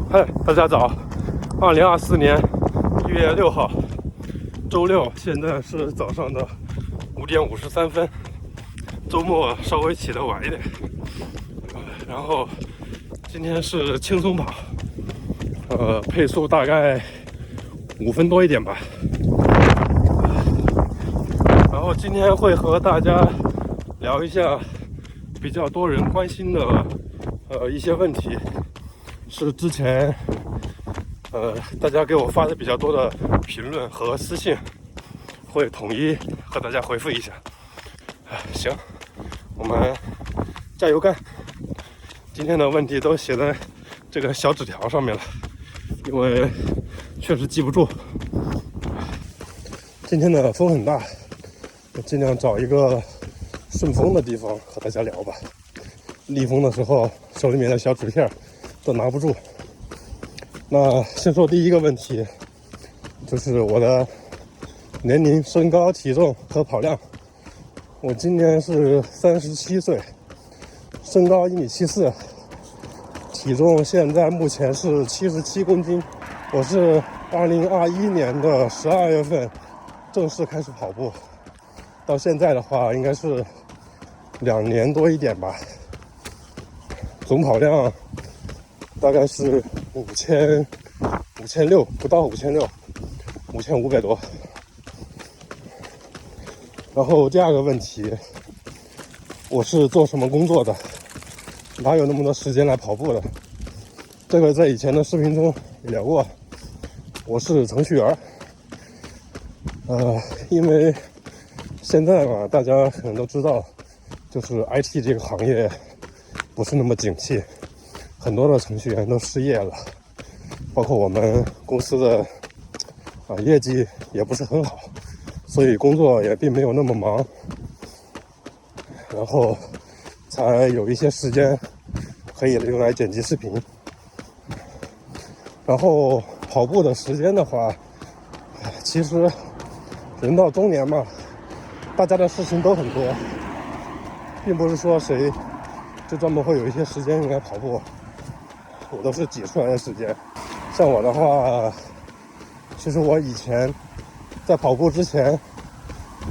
嗨，大家早！2024年1月6号，周六，现在是早上的5点53分。周末稍微起得晚一点，然后今天是轻松跑，配速大概5分多一点吧。然后今天会和大家聊一下比较多人关心的一些问题，是之前大家给我发的比较多的评论和私信，会统一和大家回复一下。行，我们加油干！今天的问题都写在这个小纸条上面了，因为确实记不住。今天的风很大，我尽量找一个顺风的地方和大家聊吧。逆风的时候，手里面的小纸片都拿不住。那先说第一个问题，就是我的年龄、身高、体重和跑量。我今年是37岁，身高1.74米，体重现在目前是77公斤。我是2021年的12月份正式开始跑步，到现在的话应该是2年多一点吧。总跑量大概是5600，不到5500多。然后第二个问题，我是做什么工作的？哪有那么多时间来跑步的？这个在以前的视频中也聊过。我是程序员，因为现在嘛，大家可能都知道，就是 IT 这个行业不是那么景气，很多的程序员都失业了，包括我们公司的业绩也不是很好。所以工作也并没有那么忙，然后才有一些时间可以用来剪辑视频。然后跑步的时间的话，其实人到中年嘛，大家的事情都很多，并不是说谁就专门会有一些时间用来跑步，我都是挤出来的时间。像我的话，其实我以前在跑步之前，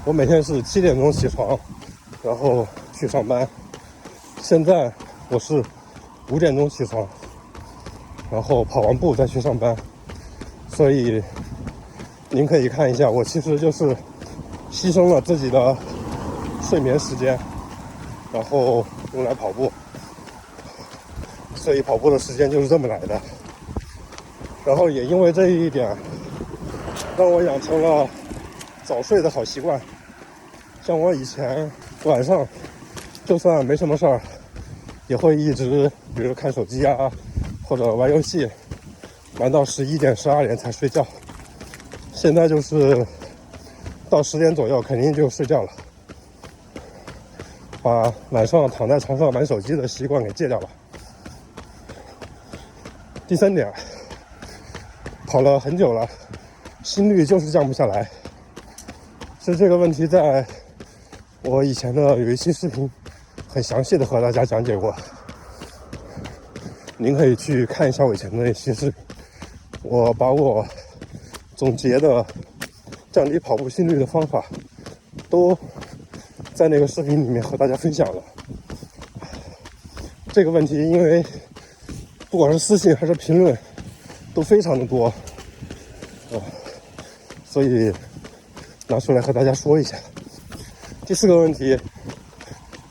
我每天是7点钟起床，然后去上班。现在我是5点钟起床，然后跑完步再去上班。所以您可以看一下，我其实就是牺牲了自己的睡眠时间，然后用来跑步。所以跑步的时间就是这么来的。然后也因为这一点，让我养成了早睡的好习惯。像我以前晚上就算没什么事儿，也会一直比如看手机啊，或者玩游戏，玩到11点12点才睡觉。现在就是到10点左右肯定就睡觉了，把晚上躺在床上玩手机的习惯给戒掉了。第三点，跑了很久了，心率就是降不下来。是这个问题在我以前的有一期视频很详细的和大家讲解过，您可以去看一下我以前的那期视频，我把我总结的降低跑步心率的方法都在那个视频里面和大家分享了。这个问题因为不管是私信还是评论都非常的多，所以拿出来和大家说一下。第四个问题，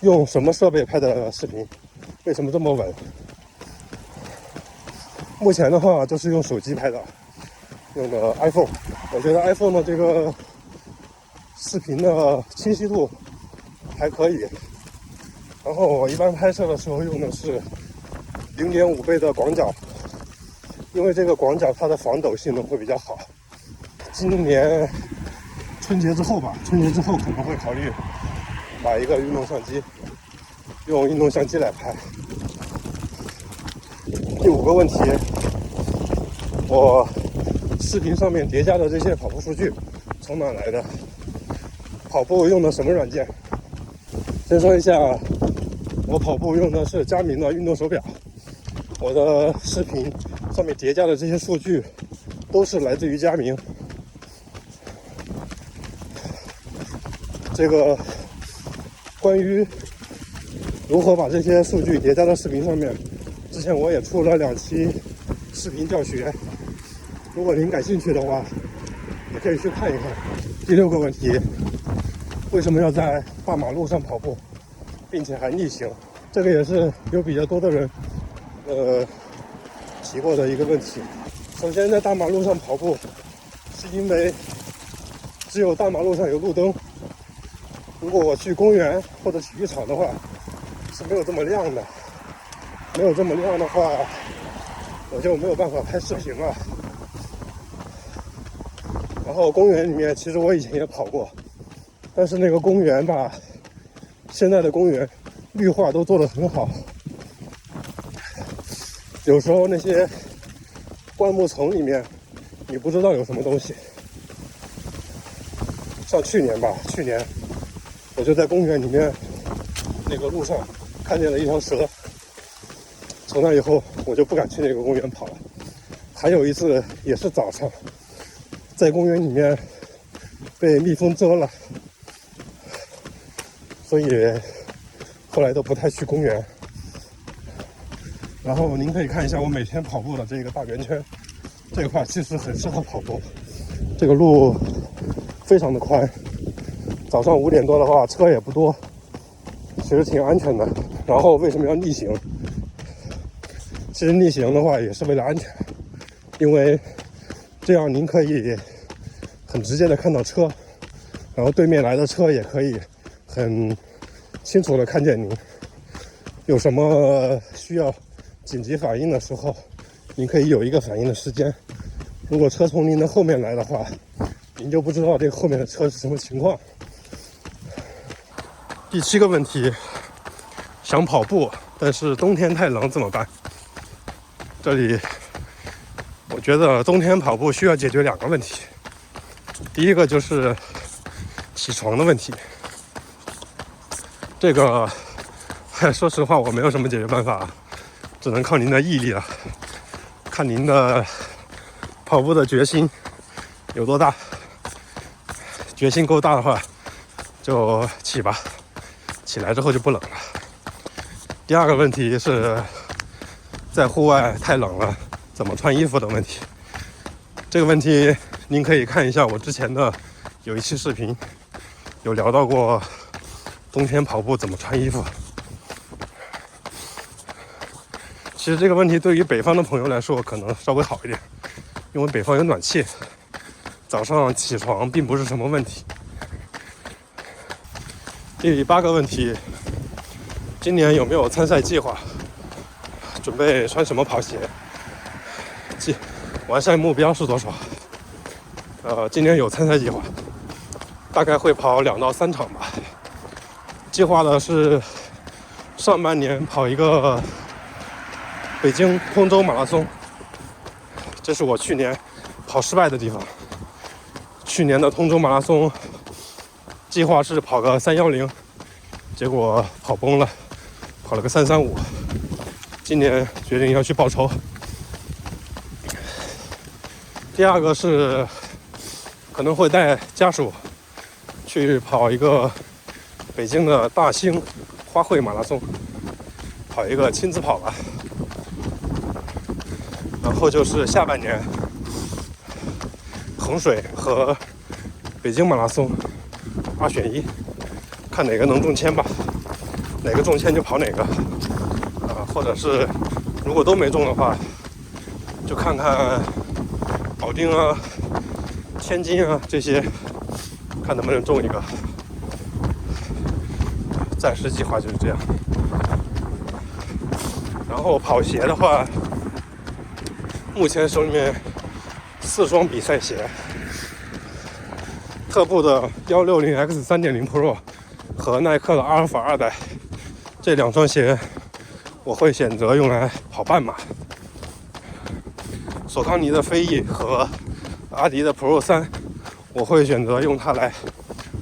用什么设备拍的视频？为什么这么稳？目前的话就是用手机拍的，用的 iPhone。我觉得 iPhone 的这个视频的清晰度还可以。然后我一般拍摄的时候用的是0.5倍的广角，因为这个广角它的防抖性能会比较好。今年春节之后可能会考虑买一个运动相机，用运动相机来拍。第5个问题，我视频上面叠加的这些跑步数据从哪来的？跑步用的什么软件？先说一下，我跑步用的是佳明的运动手表，我的视频上面叠加的这些数据都是来自于佳明。这个关于如何把这些数据叠加到视频上面，之前我也出了2期视频教学，如果您感兴趣的话，也可以去看一看。第6个问题，为什么要在大马路上跑步，并且还逆行？这个也是有比较多的人提过的一个问题。首先，在大马路上跑步，是因为只有大马路上有路灯。如果我去公园或者体育场的话，是没有这么亮的。没有这么亮的话，我就没有办法拍视频了。然后公园里面，其实我以前也跑过，但是那个公园吧，现在的公园绿化都做得很好。有时候那些灌木丛里面，你不知道有什么东西。像去年我就在公园里面那个路上看见了一条蛇，从那以后我就不敢去那个公园跑了。还有一次也是早上，在公园里面被蜜蜂蛰了，所以后来都不太去公园。然后您可以看一下我每天跑步的这个大圆圈，这块其实很适合跑步，这个路非常的宽，早上5点多的话车也不多，其实挺安全的。然后为什么要逆行？其实逆行的话也是为了安全，因为这样您可以很直接的看到车，然后对面来的车也可以很清楚的看见您。有什么需要紧急反应的时候，您可以有一个反应的时间。如果车从您的后面来的话，您就不知道这个后面的车是什么情况。第7个问题，想跑步，但是冬天太冷怎么办？这里我觉得冬天跑步需要解决2个问题。第一个就是起床的问题，这个说实话我没有什么解决办法，只能靠您的毅力了，看您的跑步的决心有多大。决心够大的话就起吧，起来之后就不冷了。第2个问题是在户外太冷了怎么穿衣服的问题。这个问题您可以看一下我之前的有一期视频，有聊到过冬天跑步怎么穿衣服。其实这个问题对于北方的朋友来说可能稍微好一点，因为北方有暖气，早上起床并不是什么问题。第8个问题，今年有没有参赛计划？准备穿什么跑鞋？完赛目标是多少？今年有参赛计划，大概会跑2到3场吧。计划的是上半年跑一个北京通州马拉松，这是我去年跑失败的地方。去年的通州马拉松计划是跑个310，结果跑崩了，跑了个335。今年决定要去报仇。第2个是可能会带家属去跑一个北京的大兴花卉马拉松，跑一个亲子跑吧。然后就是下半年衡水和北京马拉松2选1，看哪个能中签吧，哪个中签就跑哪个。或者是如果都没中的话，就看看保定啊、天津啊这些，看能不能中一个。暂时计划就是这样。然后跑鞋的话，目前手里面4双比赛鞋，特步的 160X 3.0 Pro 和耐克的阿尔法2代，这2双鞋我会选择用来跑半马。索康尼的飞翼和阿迪的 Pro 3，我会选择用它来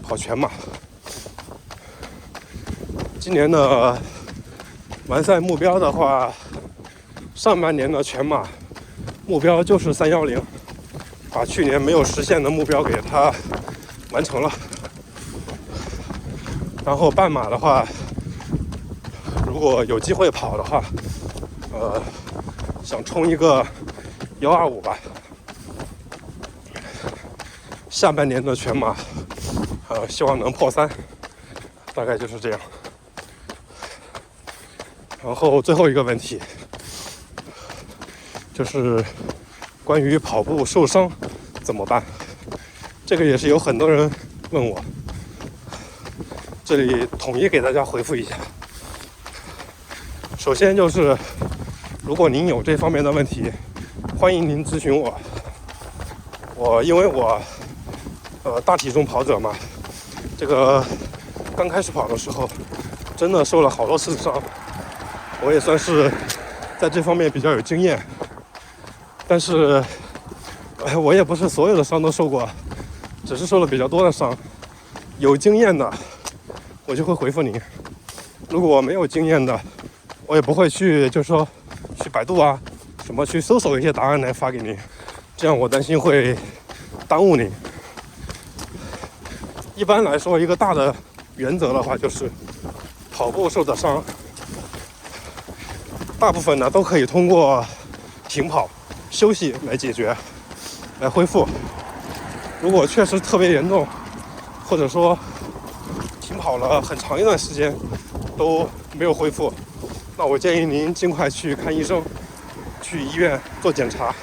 跑全马。今年的完赛目标的话上半年的全马目标就是310，把去年没有实现的目标给它完成了。然后半马的话，如果有机会跑的话，想冲一个125吧。下半年的全马，希望能破3，大概就是这样。然后最后一个问题，就是关于跑步受伤怎么办？这个也是有很多人问我，这里统一给大家回复一下。首先就是，如果您有这方面的问题，欢迎您咨询我。因为我大体重跑者嘛，这个刚开始跑的时候，真的受了好多次伤，我也算是在这方面比较有经验。但是，我也不是所有的伤都受过，只是受了比较多的伤。有经验的，我就会回复您；如果没有经验的，我也不会去，就是说去百度啊，什么去搜索一些答案来发给您，这样我担心会耽误您。一般来说，一个大的原则的话，就是跑步受的伤，大部分呢都可以通过停跑、休息来解决、来恢复。如果确实特别严重，或者说停跑了很长一段时间都没有恢复，那我建议您尽快去看医生，去医院做检查。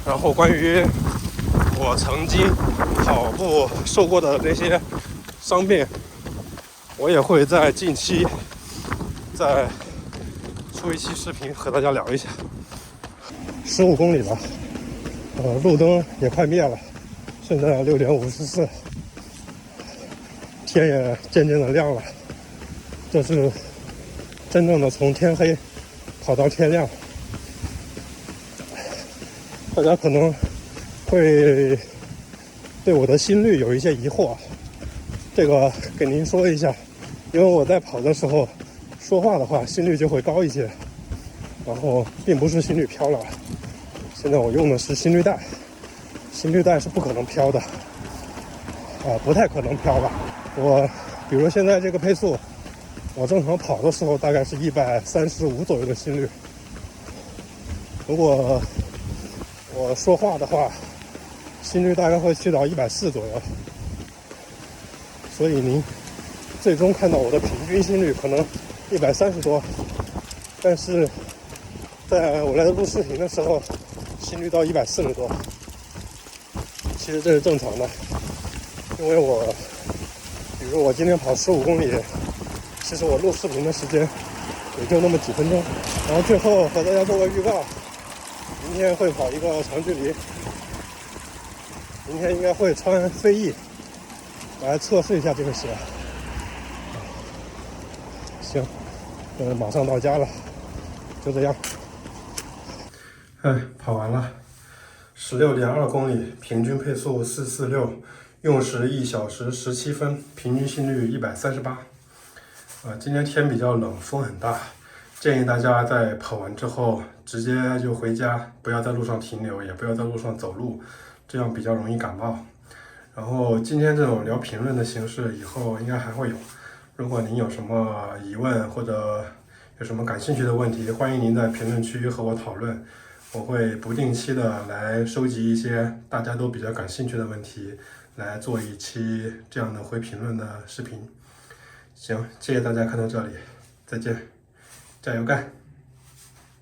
然后关于我曾经跑步受过的那些伤病，我也会在近期再出一期视频和大家聊一下。15公里了，路灯也快灭了，现在6点54，天也渐渐的亮了，这是真正的从天黑跑到天亮。大家可能会对我的心率有一些疑惑，这个给您说一下，因为我在跑的时候说话的话心率就会高一些，然后并不是心率飘了。现在我用的是心率带，心率带是不可能飘的，不太可能飘吧。我比如现在这个配速，我正常跑的时候大概是135左右的心率，如果我说话的话，心率大概会去到140左右，所以您最终看到我的平均心率可能130多，但是在我来录视频的时候，心率到140多，其实这是正常的，因为比如我今天跑15公里，其实我录视频的时间也就那么几分钟。然后最后和大家做个预告，明天会跑一个长距离，明天应该会穿飞翼来测试一下这个鞋。行，马上到家了，就这样。跑完了，16.2公里，平均配速446，用时1小时17分，平均心率138。今天天比较冷，风很大，建议大家在跑完之后直接就回家，不要在路上停留，也不要在路上走路，这样比较容易感冒。然后今天这种聊评论的形式以后应该还会有，如果您有什么疑问或者有什么感兴趣的问题，欢迎您在评论区和我讨论，我会不定期的来收集一些大家都比较感兴趣的问题，来做一期这样的回评论的视频。行，谢谢大家看到这里，再见，加油干！